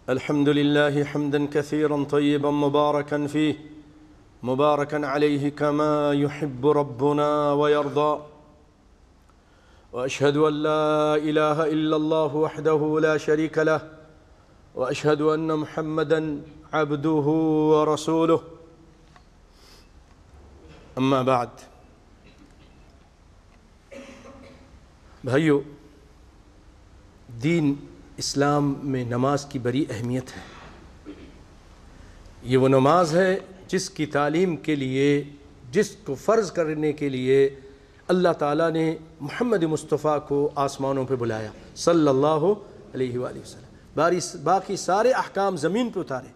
الحمد لله حمدا كثيرا طيبا مباركا فيه مباركا عليه كما يحب ربنا ويرضى، وأشهد أن لا إله إلا الله وحده لا شريك له، وأشهد أن محمدا عبده ورسوله. أما بعد، بھائیو، دین اسلام میں نماز کی بڑی اہمیت ہے۔ یہ وہ نماز ہے جس کی تعلیم کے لیے، جس کو فرض کرنے کے لیے اللہ تعالیٰ نے محمد مصطفیٰ کو آسمانوں پہ بلایا صلی اللہ علیہ وآلہ وسلم۔ باقی سارے احکام زمین پہ اتارے،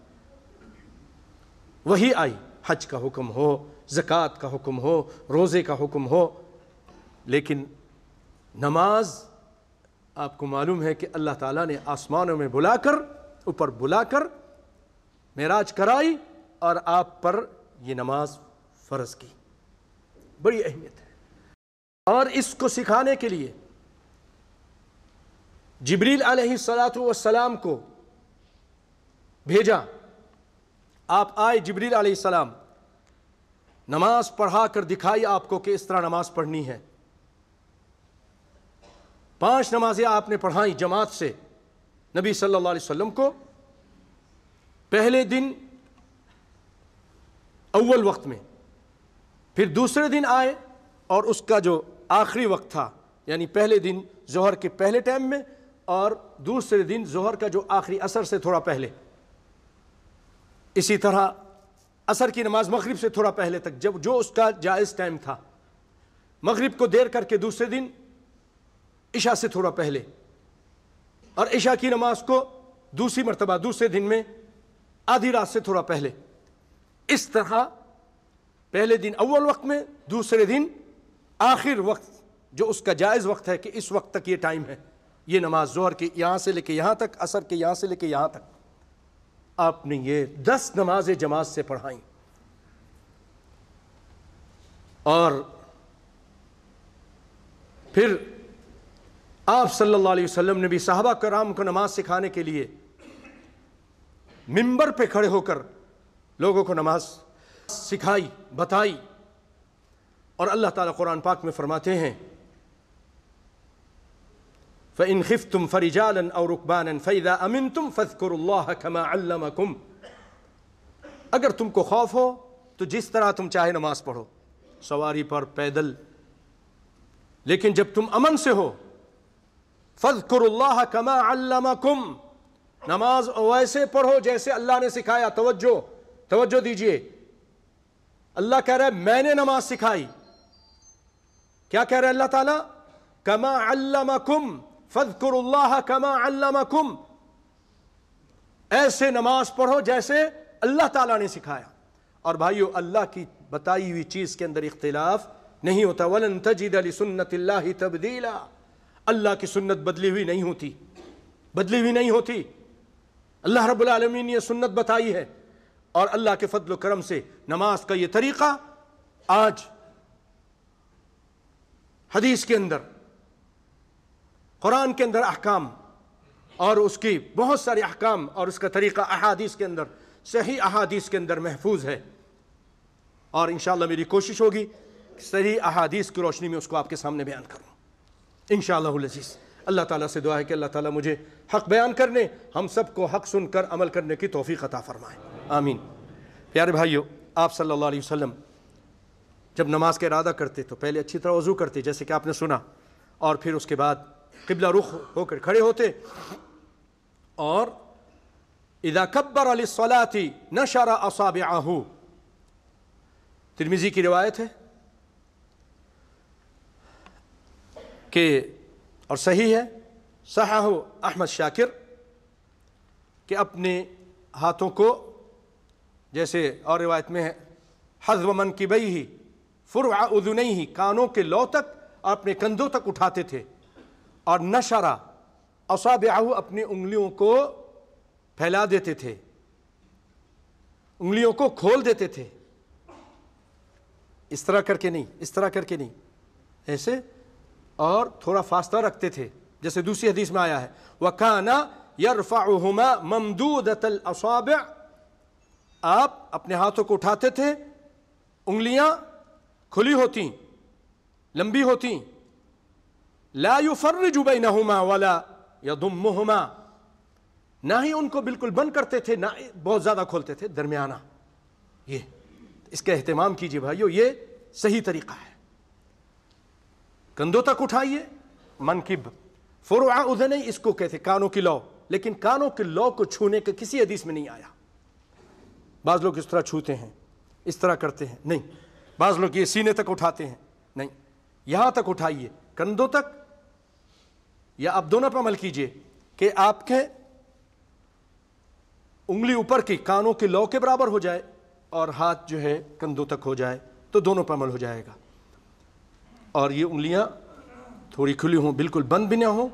وہی آئی، حج کا حکم ہو، زکوٰۃ کا حکم ہو، روزے کا حکم ہو، لیکن نماز آپ کو معلوم ہے کہ اللہ تعالیٰ نے آسمانوں میں اوپر بلا کر معراج کرائی اور آپ پر یہ نماز فرض کی۔ بڑی اہمیت ہے، اور اس کو سکھانے کے لیے جبریل علیہ السلام کو بھیجا۔ آپ آئے، جبریل علیہ السلام، نماز پڑھا کر دکھائی آپ کو کہ اس طرح نماز پڑھنی ہے۔ 5 نمازیں آپ نے پڑھائیں جماعت سے نبی صلی اللہ علیہ وسلم کو، پہلے دن اول وقت میں، پھر دوسرے دن آئے اور اس کا جو آخری وقت تھا، یعنی پہلے دن ظہر کے پہلے ٹائم میں اور دوسرے دن ظہر کا جو آخری عصر سے تھوڑا پہلے، اسی طرح عصر کی نماز مغرب سے تھوڑا پہلے تک، جب جو اس کا جائز ٹائم تھا۔ مغرب کو دیر کر کے دوسرے دن عشاء سے تھوڑا پہلے، اور عشاء کی نماز کو دوسری مرتبہ دوسرے دن میں آدھی رات سے تھوڑا پہلے۔ اس طرح پہلے دن اول وقت میں، دوسرے دن آخر وقت، جو اس کا جائز وقت ہے کہ اس وقت تک یہ ٹائم ہے، یہ نماز ظہر کے یہاں سے لے کے یہاں تک، عصر کے یہاں سے لے کے یہاں تک، آپ نے یہ 10 نمازیں جماعت سے پڑھائیں۔ اور پھر آپ صلی اللہ علیہ وسلم نے بھی صحابہ کرام کو نماز سکھانے کے لیے منبر پہ کھڑے ہو کر لوگوں کو نماز سکھائی، بتائی۔ اور اللہ تعالیٰ قرآن پاک میں فرماتے ہیں فَإِنْ خِفْتُمْ فَرِجَالًا أَوْ رُكْبَانًا فَإِذَا أَمِنْتُمْ فَاذْكُرُوا اللَّهَ كَمَا عَلَّمَكُمْ۔ اگر تم کو خوف ہو تو جس طرح تم چاہے نماز پڑھو، سواری پر، پیدل، لیکن جب تم امن سے ہو، فَاذْكُرُوا اللَّهَ كَمَا عَلَّمَكُمْ، نماز ویسے پڑھو جیسے اللہ نے سکھایا۔ توجہ دیجئے، اللہ کہہ رہا ہے میں نے نماز سکھائی۔ کیا کہہ رہا ہے اللہ تعالیٰ؟ کما علمکم، فاذکروا اللہ کما علمکم، ایسے نماز پڑھو جیسے اللہ تعالیٰ نے سکھایا۔ اور بھائیو، اللہ کی بتائی ہوئی چیز کے اندر اختلاف نہیں ہوتا۔ وَلَن تَجِدَ لِسُنَّةِ اللَّهِ تَبْدِيلًا، اللہ کی سنت بدلی ہوئی نہیں ہوتی۔ اللہ رب العالمین نے یہ سنت بتائی ہے، اور اللہ کے فضل و کرم سے نماز کا یہ طریقہ آج حدیث کے اندر، قرآن کے اندر احکام، اور اس کی بہت سارے احکام اور اس کا طریقہ احادیث کے اندر، صحیح احادیث کے اندر محفوظ ہے۔ اور انشاءاللہ میری کوشش ہوگی کہ صحیح احادیث کی روشنی میں اس کو آپ کے سامنے بیان کروں انشاءاللہ العزیز۔ اللہ تعالیٰ سے دعا ہے کہ اللہ تعالیٰ مجھے حق بیان کرنے، ہم سب کو حق سن کر عمل کرنے کی توفیق عطا فرمائے، آمین۔ پیارے بھائیو، آپ صلی اللہ علیہ وسلم جب نماز کا ارادہ کرتے تو پہلے اچھی طرح وضو کرتے، جیسے کہ آپ نے سنا، اور پھر اس کے بعد قبلہ رخ ہو کر کھڑے ہوتے، اور اذا کبر للصلاة نشر اصابعہ، ترمذی کی روایت ہے کہ، اور صحیح ہے، صححہ احمد شاکر، کہ اپنے ہاتھوں کو، جیسے اور روایت میں ہے، حذو منکبیہ فرع اذنیہ، کانوں کے لو تک، اپنے کندھوں تک اٹھاتے تھے، اور نشرہ اصابعہ، اپنی انگلیوں کو پھیلا دیتے تھے، انگلیوں کو کھول دیتے تھے، اس طرح کر کے نہیں، ایسے، اور تھوڑا فاصلہ رکھتے تھے، جیسے دوسری حدیث میں آیا ہے وَكَانَ یرفعہما ممدودۃ الاصابع، آپ اپنے ہاتھوں کو اٹھاتے تھے، انگلیاں کھلی ہوتی، لمبی ہوتی، لا یفرج بینہما ولا یضمہما، نہ ہی ان کو بالکل بند کرتے تھے، نہ بہت زیادہ کھولتے تھے، درمیانہ۔ یہ اس کا اہتمام کیجئے بھائیو، یہ صحیح طریقہ ہے۔ کندھوں تک اٹھائیے، منکب، فروع اذنی اس کو کہتے کانوں کی لو، لیکن کانوں کی لو کو چھونے کے کسی حدیث میں نہیں آیا۔ بعض لوگ اس طرح چھوتے ہیں، اس طرح کرتے ہیں، نہیں۔ بعض لوگ یہ سینے تک اٹھاتے ہیں، نہیں، یہاں تک اٹھائیے، کندھوں تک، یا آپ دونوں پر عمل کیجئے کہ آپ کے انگلی اوپر کی کانوں کی لو کے برابر ہو جائے اور ہاتھ جو ہے کندھوں تک ہو جائے، تو دونوں پر عمل ہو جائے گا۔ اور یہ انگلیاں تھوڑی کھلی ہوں، بالکل بند بھی نہ ہوں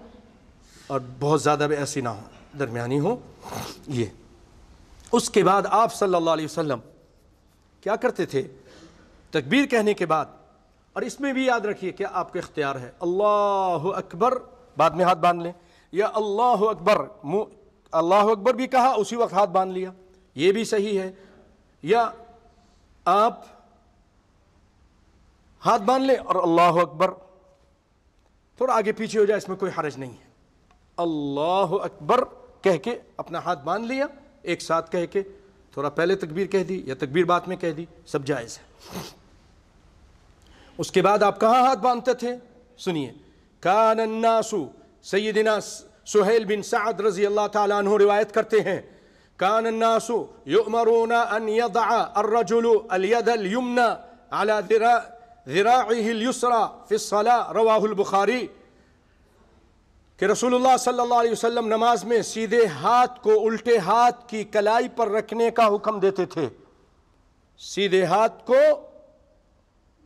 اور بہت زیادہ بھی ایسی نہ ہوں، درمیانی ہوں۔ یہ اس کے بعد آپ صلی اللہ علیہ وسلم کیا کرتے تھے؟ تکبیر کہنے کے بعد، اور اس میں بھی یاد رکھیے کہ آپ کا اختیار ہے، اللہ اکبر بعد میں ہاتھ باندھ لیں، یا اللہ اکبر، اللہ اکبر بھی کہا اسی وقت ہاتھ باندھ لیا، یہ بھی صحیح ہے، یا آپ ہاتھ باندھ لیں اور اللہ اکبر تھوڑا آگے پیچھے ہو جائے، اس میں کوئی حرج نہیں ہے۔ اللہ اکبر کہہ کے اپنا ہاتھ باندھ لیا، ایک ساتھ کہہ کے، تھوڑا پہلے تکبیر کہہ دی یا تکبیر بعد میں کہہ دی، سب جائز ہے۔ اس کے بعد آپ کہاں ہاتھ باندھتے تھے؟ سنیے، کان الناس، سیدنا سہیل بن سعد رضی اللہ تعالیٰ عنہ روایت کرتے ہیں، کان الناس یؤمرون ان یضع الرجل الید الیمنى على ذراعه اليسرى فی الصلاة، رواہ البخاری، کہ رسول اللہ صلی اللہ علیہ وسلم نماز میں سیدھے ہاتھ کو الٹے ہاتھ کی کلائی پر رکھنے کا حکم دیتے تھے، سیدھے ہاتھ کو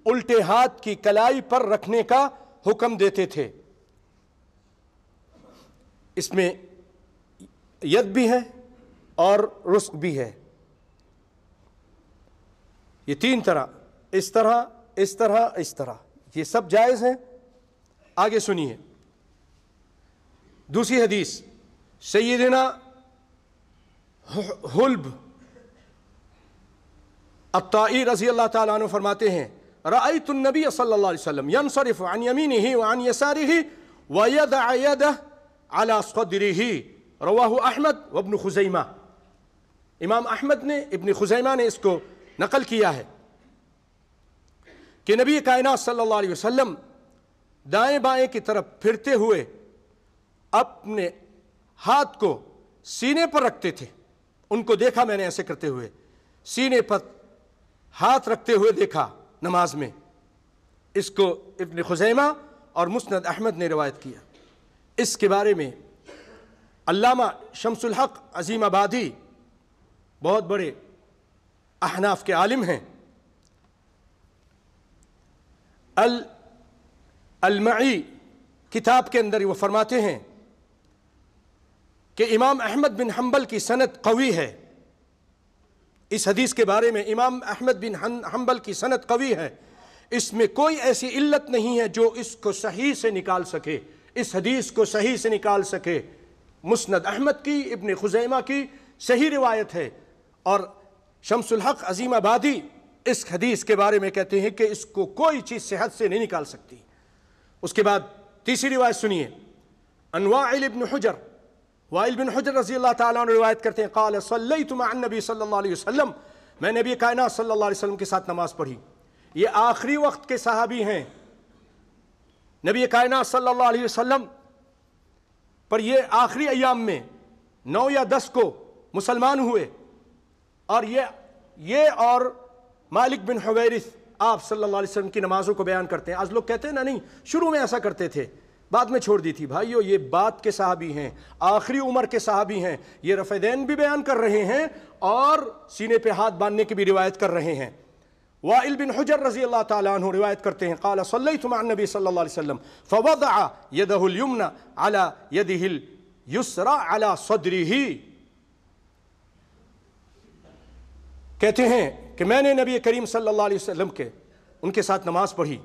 الٹے ہاتھ کی کلائی پر رکھنے کا حکم دیتے تھے۔ اس میں ید بھی ہے اور رسق بھی ہے، یہ تین طرح، اس طرح، اس طرح، اس طرح، یہ سب جائز ہیں۔ آگے سنیے دوسری حدیث، سیدنا حلب الطائی رضی اللہ تعالیٰ عنہ فرماتے ہیں، رأیت النبی صلی اللہ علیہ وسلم ينصرف عن یمینہ وعن یسارہ ویدع یدہ علی صدرہ، رواہ احمد وابن خزیمہ، امام احمد نے، ابن خزیمہ نے اس کو نقل کیا ہے کہ نبی کائنات صلی اللہ علیہ وسلم دائیں بائیں کی طرف پھرتے ہوئے اپنے ہاتھ کو سینے پر رکھتے تھے، ان کو دیکھا میں نے ایسے کرتے ہوئے، سینے پر ہاتھ رکھتے ہوئے دیکھا نماز میں۔ اس کو ابن خزیمہ اور مسند احمد نے روایت کیا۔ اس کے بارے میں علامہ شمس الحق عظیم آبادی بہت بڑے احناف کے عالم ہیں، المعی کتاب کے اندر وہ فرماتے ہیں کہ امام احمد بن حنبل کی سند قوی ہے، اس حدیث کے بارے میں امام احمد بن حنبل کی سند قوی ہے، اس میں کوئی ایسی علت نہیں ہے جو اس کو صحیح سے نکال سکے، اس حدیث کو صحیح سے نکال سکے۔ مسند احمد کی، ابن خزیمہ کی صحیح روایت ہے، اور شمس الحق عظیم آبادی اس حدیث کے بارے میں کہتے ہیں کہ اس کو کوئی چیز صحت سے نہیں نکال سکتی۔ اس کے بعد تیسری روایت سنیے، ان وائل بن حجر، وائل بن حجر رضی اللہ تعالیٰ عنہ روایت کرتے ہیں، قال صلیت مع النبی صلی اللہ علیہ وسلم، میں نبی کائنات صلی اللہ علیہ وسلم کے ساتھ نماز پڑھی۔ یہ آخری وقت کے صحابی ہیں، نبی کائنات صلی اللہ علیہ وسلم پر یہ آخری ایام میں 9 یا 10 کو مسلمان ہوئے، اور یہ اور مالک بن حویرث آپ صلی اللہ علیہ وسلم کی نمازوں کو بیان کرتے ہیں۔ آج لوگ کہتے ہیں نا، نہیں شروع میں ایسا کرتے تھے، بعد میں چھوڑ دی تھی۔ بھائیو، یہ بعد کے صحابی ہیں، آخری عمر کے صحابی ہیں، یہ رفع دین بھی بیان کر رہے ہیں اور سینے پہ ہاتھ باندھنے کی بھی روایت کر رہے ہیں۔ وائل بن حجر رضی اللہ تعالیٰ عنہ روایت کرتے ہیں، قال صلیت مع النبی صلی اللہ علیہ وسلم فوضع یدہ الیمنى علی یدہ الیسری علی صدرہ، کہتے ہیں کہ میں نے نبی کریم صلی اللہ علیہ وسلم ان کے ساتھ نماز پڑھی،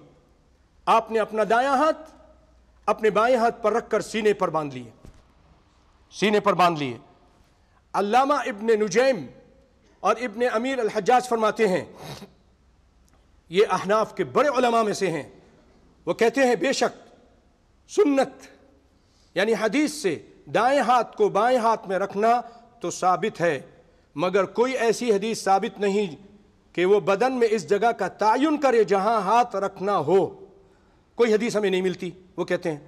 آپ نے اپنا دایاں ہاتھ اپنے بائیں ہاتھ پر رکھ کر سینے پر باندھ لیے، سینے پر باندھ لیے۔ علامہ ابن نجیم اور ابن امیر الحجاج فرماتے ہیں، یہ احناف کے بڑے علماء میں سے ہیں، وہ کہتے ہیں بے شک سنت یعنی حدیث سے دائیں ہاتھ کو بائیں ہاتھ میں رکھنا تو ثابت ہے، مگر کوئی ایسی حدیث ثابت نہیں کہ وہ بدن میں اس جگہ کا تعین کرے جہاں ہاتھ رکھنا ہو، کوئی حدیث ہمیں نہیں ملتی۔ وہ کہتے ہیں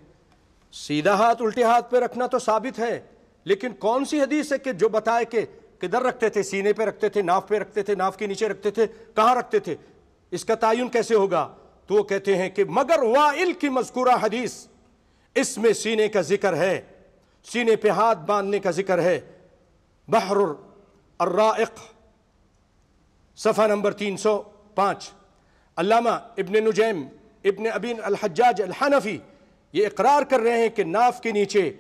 سیدھا ہاتھ الٹے ہاتھ پہ رکھنا تو ثابت ہے، لیکن کون سی حدیث ہے کہ جو بتائے کہ کدھر رکھتے تھے، سینے پہ رکھتے تھے، ناف پہ رکھتے تھے، ناف کے نیچے رکھتے تھے، کہاں رکھتے تھے، اس کا تعین کیسے ہوگا؟ تو وہ کہتے ہیں کہ مگر وائل کی مذکورہ حدیث اس میں سینے کا ذکر ہے، سینے پہ ہاتھ باندھنے کا ذکر ہے۔ بحر الرائق صفحہ نمبر 305۔ علامہ ابن نجیم ابن ابین الحجاج الحنفی یہ اقرار کر رہے ہیں کہ ناف کے نیچے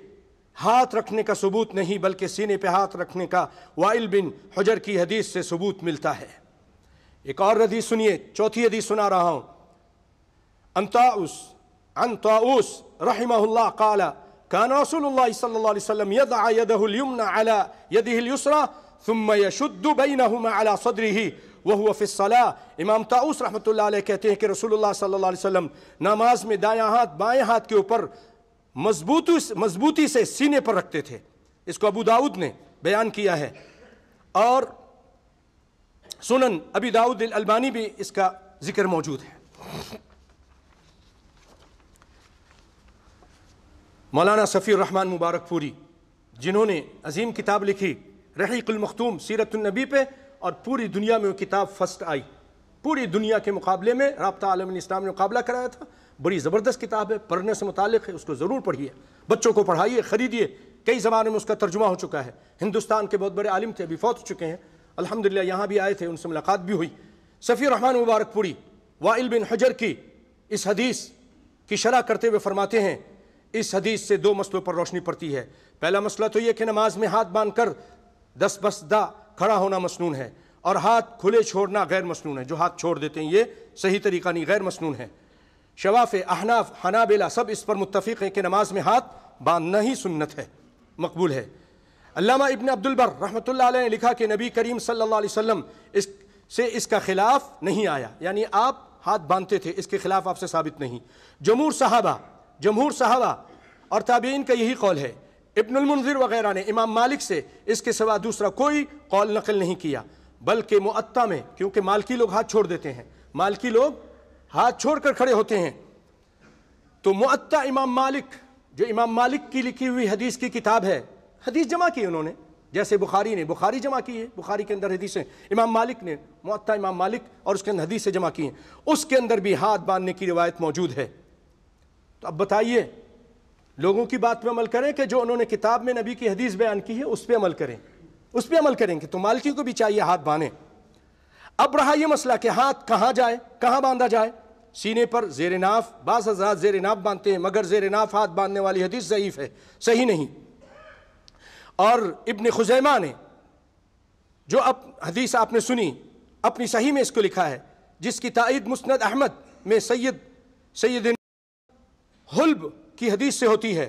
ہاتھ رکھنے کا ثبوت نہیں بلکہ سینے پہ ہاتھ رکھنے کا وائل بن حجر کی حدیث سے ثبوت ملتا ہے۔ ایک اور حدیث سنیے، چوتھی حدیث سنا رہا ہوں۔ عن طاؤوس رحمہ اللہ قال كان رسول اللہ صلی اللہ علیہ وسلم يضع يده اليمنى على يده اليسرى ثم يشد بينهما على صدره وهو في الصلاة۔ امام طاؤوس رحمۃ اللہ علیہ کہتے ہیں کہ رسول اللہ صلی اللہ علیہ وسلم نماز میں دایاں ہاتھ بائیں ہاتھ کے اوپر مضبوطی سے سینے پر رکھتے تھے۔ اس کو ابو داؤد نے بیان کیا ہے، اور سنن ابی داؤد الالبانی بھی اس کا ذکر موجود ہے۔ مولانا صفی الرحمن مبارک پوری جنہوں نے عظیم کتاب لکھی رحیق المختوم سیرت النبی پہ، اور پوری دنیا میں وہ کتاب فرسٹ آئی، پوری دنیا کے مقابلے میں رابطہ عالم اسلام نے مقابلہ کرایا تھا۔ بڑی زبردست کتاب ہے، پڑھنے سے متعلق ہے، اس کو ضرور پڑھیے، بچوں کو پڑھائیے، خریدیے، کئی زبانوں میں اس کا ترجمہ ہو چکا ہے۔ ہندوستان کے بہت بڑے عالم تھے، ابھی فوت ہو چکے ہیں، الحمدللہ یہاں بھی آئے تھے، ان سے ملاقات بھی ہوئی۔ صفی الرحمن مبارک پوری وائل بن حجر کی اس حدیث کی شرح کرتے ہوئے فرماتے ہیں اس حدیث سے دو مسئلوں پر روشنی پڑتی ہے۔ پہلا مسئلہ تو یہ کہ نماز میں ہاتھ باندھ کر دست بستہ کھڑا ہونا مسنون ہے، اور ہاتھ کھلے چھوڑنا غیر مسنون ہے۔ جو ہاتھ چھوڑ دیتے ہیں یہ صحیح طریقہ نہیں، غیر مسنون ہے۔ شواف، احناف، حنابلہ سب اس پر متفق ہیں کہ نماز میں ہاتھ باندھنا ہی سنت ہے، مقبول ہے۔ علامہ ابن عبد البر رحمۃ اللہ علیہ نے لکھا کہ نبی کریم صلی اللہ علیہ وسلم اس کا خلاف نہیں آیا، یعنی آپ ہاتھ باندھتے تھے، اس کے خلاف آپ سے ثابت نہیں۔ جمہور صحابہ اور تابعین کا یہی قول ہے۔ ابن المنذر وغیرہ نے امام مالک سے اس کے سوا دوسرا کوئی قول نقل نہیں کیا، بلکہ معطا میں، کیونکہ مالکی لوگ ہاتھ چھوڑ دیتے ہیں، مالکی لوگ ہاتھ چھوڑ کر کھڑے ہوتے ہیں، تو معطا امام مالک، جو امام مالک کی لکھی ہوئی حدیث کی کتاب ہے، حدیث جمع کی انہوں نے، جیسے بخاری نے بخاری جمع کی ہے، بخاری کے اندر حدیثیں، امام مالک نے معطا امام مالک اور اس کے اندر حدیثیں جمع کی ہیں، اس کے اندر بھی ہاتھ باندھنے کی روایت موجود ہے۔ تو اب بتائیے، لوگوں کی بات پہ عمل کریں کہ جو انہوں نے کتاب میں نبی کی حدیث بیان کی ہے اس پہ عمل کریں، اس پہ عمل کریں کہ تو مالکی کو بھی چاہیے ہاتھ باندھیں۔ اب رہا یہ مسئلہ کہ ہاتھ کہاں جائے، کہاں باندھا جائے؟ سینے پر، زیر ناف، بعض حضرات زیر ناف باندھتے ہیں، مگر زیر ناف ہاتھ باندھنے والی حدیث ضعیف ہے، صحیح نہیں۔ اور ابن خزیمہ نے جو حدیث آپ نے سنی اپنی صحیح میں اس کو لکھا ہے، جس کی تائید مسند احمد میں سید حلب کی حدیث سے ہوتی ہے،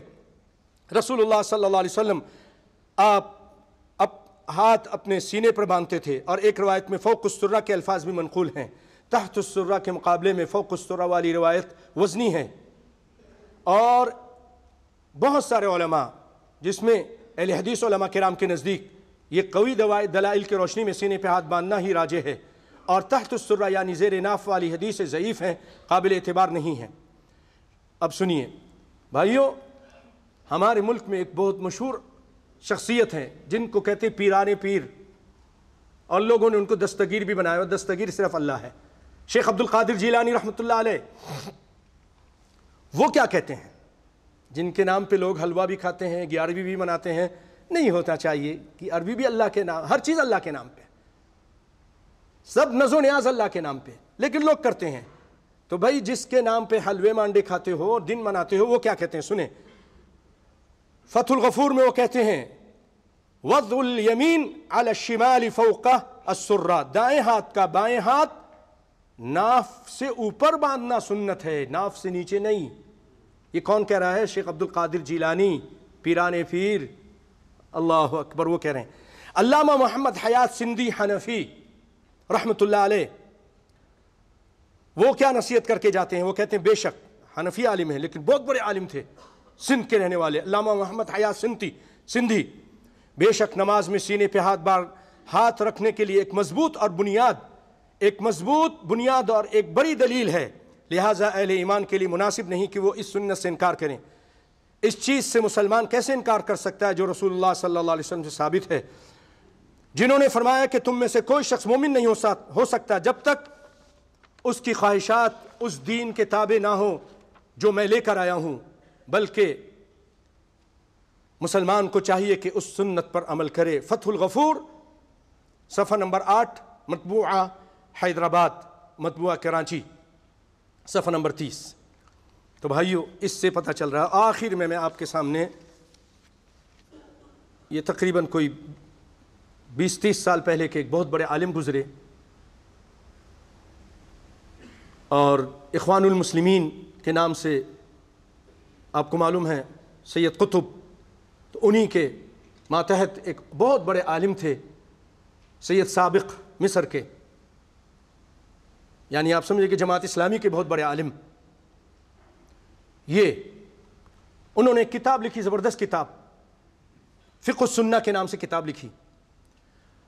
رسول اللہ صلی اللہ علیہ وسلم آپ ہاتھ اپنے سینے پر باندھتے تھے، اور ایک روایت میں فوق السرہ کے الفاظ بھی منقول ہیں، تحت السرہ کے مقابلے میں فوق السرہ والی روایت وزنی ہے۔ اور بہت سارے علماء، جس میں اہل حدیث علماء کرام کے نزدیک یہ قوی دلائل کی روشنی میں سینے پہ ہاتھ باندھنا ہی راجح ہے، اور تحت السرہ یعنی زیر ناف والی حدیث ضعیف ہیں، قابل اعتبار نہیں ہیں۔ اب سنیے بھائیو، ہمارے ملک میں ایک بہت مشہور شخصیت ہے جن کو کہتے ہیں پیران پیر، اور لوگوں نے ان کو دستگیر بھی بنایا، اور دستگیر صرف اللہ ہے۔ شیخ عبد القادر جیلانی رحمۃ اللہ علیہ، وہ کیا کہتے ہیں؟ جن کے نام پہ لوگ حلوہ بھی کھاتے ہیں، گیارہویں بھی مناتے ہیں، نہیں ہوتا چاہیے کہ عربی بھی اللہ کے نام، ہر چیز اللہ کے نام پہ، سب نز و نیاز اللہ کے نام پہ، لیکن لوگ کرتے ہیں۔ تو بھائی جس کے نام پہ حلوے مانڈے کھاتے ہو، دن مناتے ہو، وہ کیا کہتے ہیں سنیں۔ فتح الغفور میں وہ کہتے ہیں وضع الیمین علی الشمال فوق السرہ، دائیں ہاتھ کا بائیں ہاتھ ناف سے اوپر باندھنا سنت ہے، ناف سے نیچے نہیں۔ یہ کون کہہ رہا ہے؟ شیخ عبد القادر جیلانی، پیران پیر، اللہ اکبر. وہ کہہ رہے ہیں علامہ محمد حیات سندھی حنفی رحمۃ اللہ علیہ، وہ کیا نصیحت کر کے جاتے ہیں؟ وہ کہتے ہیں بے شک حنفی عالم ہیں لیکن بہت بڑے عالم تھے، سندھ کے رہنے والے علامہ محمد حیات سندھی، بے شک نماز میں سینے پہ ہاتھ رکھنے کے لیے ایک مضبوط بنیاد اور ایک بڑی دلیل ہے، لہٰذا اہل ایمان کے لیے مناسب نہیں کہ وہ اس سنت سے انکار کریں. اس چیز سے مسلمان کیسے انکار کر سکتا ہے جو رسول اللہ صلی اللہ علیہ وسلم سے ثابت ہے، جنہوں نے فرمایا کہ تم میں سے کوئی شخص مومن نہیں ہو سکتا جب تک اس کی خواہشات اس دین کے تابع نہ ہو جو میں لے کر آیا ہوں، بلکہ مسلمان کو چاہیے کہ اس سنت پر عمل کرے. فتح الغفور صفحہ نمبر 8، مطبوعہ حیدرآباد، مطبوعہ کراچی، صفحہ نمبر 30. تو بھائیو اس سے پتہ چل رہا ہے. آخر میں آپ کے سامنے یہ تقریباً کوئی 20-30 سال پہلے کے ایک بہت بڑے عالم گزرے اور اخوان المسلمین کے نام سے آپ کو معلوم ہے سید قطب، تو انہی کے ماتحت ایک بہت بڑے عالم تھے سید سابق مصر کے، یعنی آپ سمجھے کہ جماعت اسلامی کے بہت بڑے عالم. انہوں نے کتاب لکھی، زبردست کتاب، فقہ السنہ کے نام سے کتاب لکھی.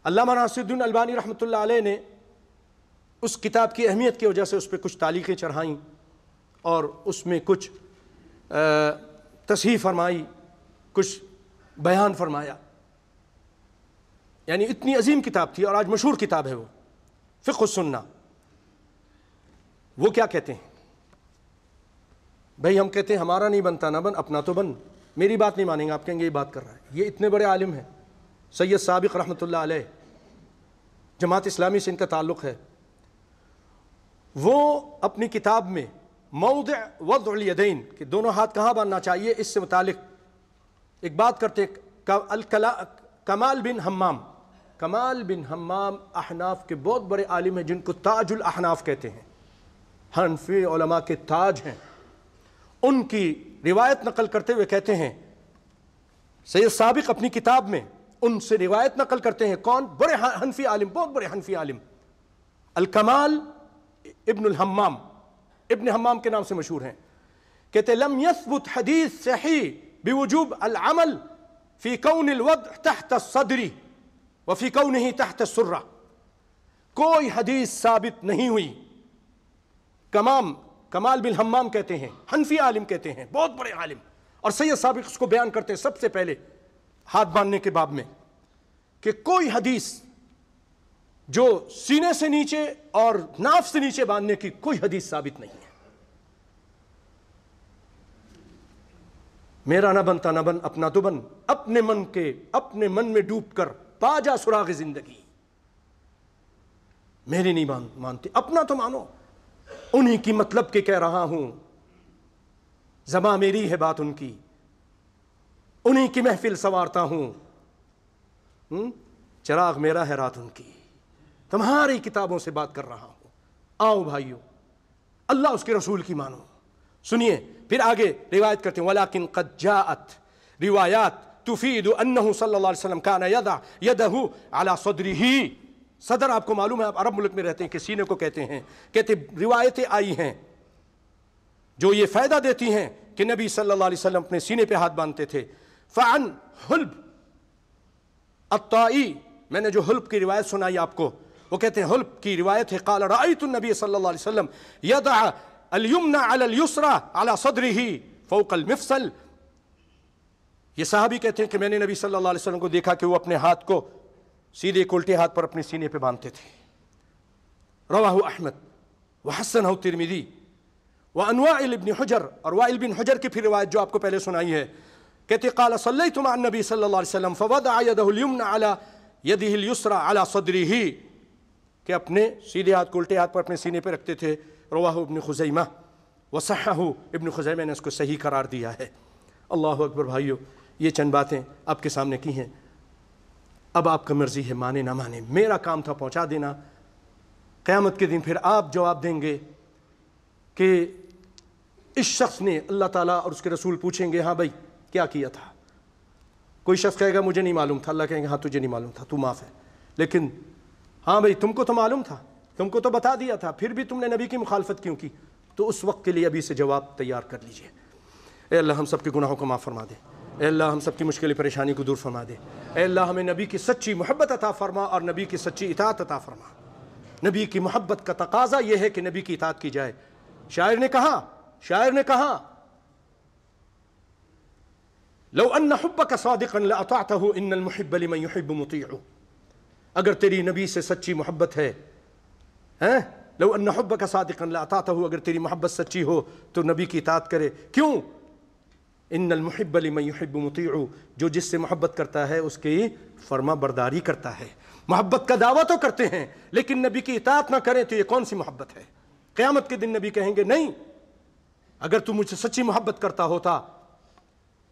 علامہ ناصر الدین البانی رحمۃ اللہ علیہ نے اس کتاب کی اہمیت کی وجہ سے اس پہ کچھ تعلیقیں چڑھائیں اور اس میں کچھ تصحیح فرمائی، کچھ بیان فرمایا. یعنی اتنی عظیم کتاب تھی اور آج مشہور کتاب ہے وہ فقہ السنہ. وہ کیا کہتے ہیں؟ بھائی ہم کہتے ہیں ہمارا نہیں بنتا، نہ بن، اپنا تو بن. میری بات نہیں مانیں گے، آپ کہیں گے یہ بات کر رہا ہے. یہ اتنے بڑے عالم ہیں سید سابق رحمۃ اللہ علیہ، جماعت اسلامی سے ان کا تعلق ہے. وہ اپنی کتاب میں موضع وضع الیدین کہ دونوں ہاتھ کہاں باندھنا چاہیے اس سے متعلق ایک بات کرتے ہیں. کمال بن حمام احناف کے بہت بڑے عالم ہیں جن کو تاج الاحناف کہتے ہیں، حنفی علماء کے تاج ہیں. ان کی روایت نقل کرتے ہوئے کہتے ہیں، سید سابق اپنی کتاب میں ان سے روایت نقل کرتے ہیں. کون؟ بڑے حنفی عالم، بہت بڑے حنفی عالم، الکمال ابن الحمام، ابن حمام کے نام سے مشہور ہیں. کہتے لم يثبت حدیث صحیح بوجوب العمل فی کون الوضع تحت الصدر وفی کونہ تحت السرہ. کوئی حدیث ثابت نہیں ہوئی. کمال بن حمام کہتے ہیں، حنفی عالم کہتے ہیں، بہت بڑے عالم، اور سید سابق اس کو بیان کرتے ہیں سب سے پہلے ہاتھ باندھنے کے باب میں کہ کوئی حدیث جو سینے سے نیچے اور ناف سے نیچے باندھنے کی کوئی حدیث ثابت نہیں ہے. میرا نہ بنتا نہ بن، اپنا تو بن. اپنے من میں ڈوب کر پا جا سراغ زندگی. میری نہیں مانتے، اپنا تو مانو. انہی کی مطلب کے کہہ رہا ہوں، زباں میری ہے بات ان کی، انہی کی محفل سنوارتا ہوں، چراغ میرا ہے رات ان کی. تمہاری کتابوں سے بات کر رہا ہوں. آؤ بھائیو، اللہ اس کے رسول کی مانو. سنیے پھر آگے روایت کرتے ہیں، ولیکن قد جاءت روایات تفید انہ صلی اللہ علیہ وسلم کان یضع یدہ علی صدرہ. صدر آپ کو معلوم ہے، آپ عرب ملک میں رہتے ہیں کہ سینے کو کہتے ہیں. کہتے روایتیں آئی ہیں جو یہ فائدہ دیتی ہیں کہ نبی صلی اللہ علیہ وسلم اپنے سینے پہ ہاتھ باندھتے تھے. فعن حلب الطائی، میں نے جو حلب کی روایت سنائی آپ کو، وہ کہتے ہیں حلب کی روایت ہے، قال رأیت النبی صلی اللہ علیہ وسلم یضع الیمن علی الیسرى علی صدرہ فوق المفصل. یہ صحابی کہتے ہیں کہ میں نے نبی صلی اللہ علیہ وسلم کو دیکھا کہ وہ اپنے ہاتھ کو سیدھے الٹے ہاتھ پر اپنے سینے پہ باندھتے تھے. رواہ احمد وحسنہ الترمذی وعن وائل بن حجر. اور وائل بن حجر کی پھر روایت جو آپ کو پہلے سنائی ہے، کہتے قال صلیت مع النبی صلی اللہ علیہ وسلم فوضع یدہ الیمن علی یدہ الیسرى علی صدرہ، کہ اپنے سیدھے ہاتھ کو الٹے ہاتھ پر اپنے سینے پہ رکھتے تھے. رواہ ابن خزیمہ وصححہ، ابن خزیمہ نے اس کو صحیح قرار دیا ہے. اللہ اکبر. بھائیو یہ چند باتیں آپ کے سامنے کی ہیں. اب آپ کا مرضی ہے، مانے نہ مانے. میرا کام تھا پہنچا دینا. قیامت کے دن پھر آپ جواب دیں گے کہ اس شخص نے، اللہ تعالیٰ اور اس کے رسول پوچھیں گے ہاں بھائی کیا کیا تھا. کوئی شخص کہے گا مجھے نہیں معلوم تھا، اللہ کہیں گے ہاں تجھے نہیں معلوم تھا، تو معاف ہے، لیکن ہاں بھائی تم کو تو معلوم تھا، تم کو تو بتا دیا تھا، پھر بھی تم نے نبی کی مخالفت کیوں کی؟ تو اس وقت کے لیے ابھی سے جواب تیار کر لیجئے۔ اے اللہ ہم سب کے گناہوں کو معاف فرما دے، اے اللہ ہم سب کی مشکل پریشانی کو دور فرما دے، اے اللہ ہمیں نبی کی سچی محبت عطا فرما اور نبی کی سچی اطاعت عطا فرما۔ نبی کی محبت کا تقاضا یہ ہے کہ نبی کی اطاعت کی جائے۔ شاعر نے کہا لو ان حبک صادقا لاطعتہ ان المحب لمن يحب مطیع۔ اگر تیری نبی سے سچی محبت ہے، لو ان حبک صادقا لاطعتہ، اگر تیری محبت سچی ہو تو نبی کی اطاعت کرے۔ کیوں؟ ان المحب لمن يحب مطیع، جو جس سے محبت کرتا ہے اس کی فرما برداری کرتا ہے۔ محبت کا دعویٰ تو کرتے ہیں لیکن نبی کی اطاعت نہ کریں تو یہ کون سی محبت ہے؟ قیامت کے دن نبی کہیں گے نہیں، اگر تو مجھ سے سچی محبت کرتا ہوتا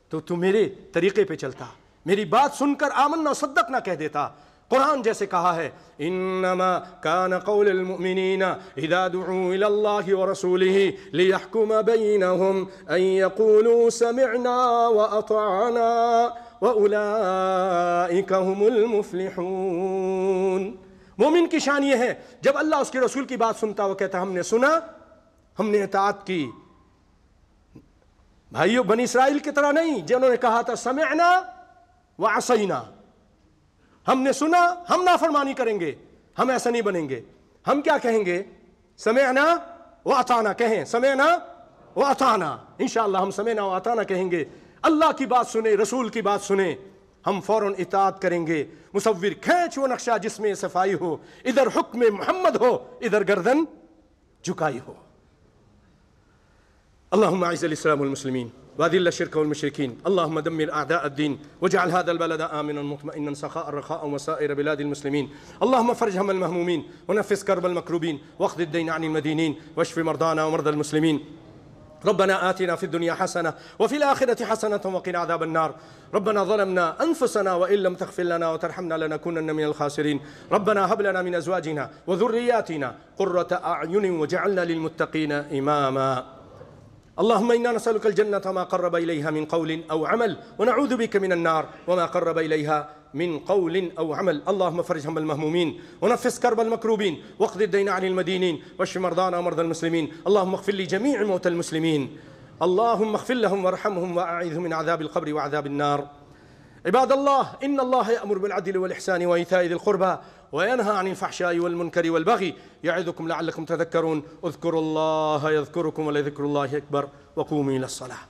تو تو میرے طریقے پہ چلتا، میری بات سن کر آمنا وصدقنا نہ کہہ دیتا۔ قرآن جیسے کہا ہے انما کان قول المؤمنین اذا دعوا الى اللہ ورسولہ لیحکم بینہم ان یقولوا سمعنا واطعنا واولئک هم المفلحون۔ مومن کی شان یہ ہے جب اللہ اس کے رسول کی بات سنتا وہ کہتا ہم نے سنا، ہم نے اطاعت کی۔ بھائیو بنی اسرائیل کی طرح نہیں جنہوں نے کہا تھا سمعنا وعصینا، ہم نے سنا ہم نافرمانی کریں گے، ہم ایسا نہیں بنیں گے۔ ہم کیا کہیں گے؟ سمعنا واطعنا کہیں، سمعنا واطعنا، انشاءاللہ ہم سمعنا واطعنا کہیں گے۔ اللہ کی بات سنے، رسول کی بات سنے، ہم فوراً اطاعت کریں گے۔ مصور کھینچ وہ نقشہ جس میں صفائی ہو، ادھر حکم محمد ہو ادھر گردن جھکائی ہو۔ اللهم اعز الاسلام والمسلمين واذل الشرك والمشركين، اللهم دمر اعداء الدين واجعل هذا البلد امنا مطمئنا سخاء رخاء وسائر بلاد المسلمين، اللهم فرج هم المهمومين ونفس كرب المكروبين واقض الدين عن المدينين واشف مرضانا ومرضى المسلمين. ربنا آتنا في الدنيا حسنة وفي الآخرة حسنة وقنا عذاب النار. ربنا ظلمنا أنفسنا وإن لم تغفر لنا وترحمنا لنكونن من الخاسرين. ربنا هب لنا من أزواجنا وذرياتنا قرة أعين وجعلنا للمتقين إماما. اللهم إنا نسألك الجنة وما قرب إليها من قول أو عمل ونعوذ بك من النار وما قرب إليها من قول أو عمل. اللهم فرج هم المهمومين ونفس كرب المكروبين واقض الدين عن المدينين واشف مرضانا ومرضى المسلمين. اللهم اغفر لجميع موتى المسلمين، اللهم اغفر لهم وارحمهم وأعيذهم من عذاب القبر وعذاب النار. عباد الله إن الله يأمر بالعدل والإحسان وإيتاء ذي القربى وينهى عن الفحشاء والمنكر والبغي يعظكم لعلكم تذكرون. اذكروا الله يذكركم ولذكر الله أكبر وقوموا إلى الصلاة.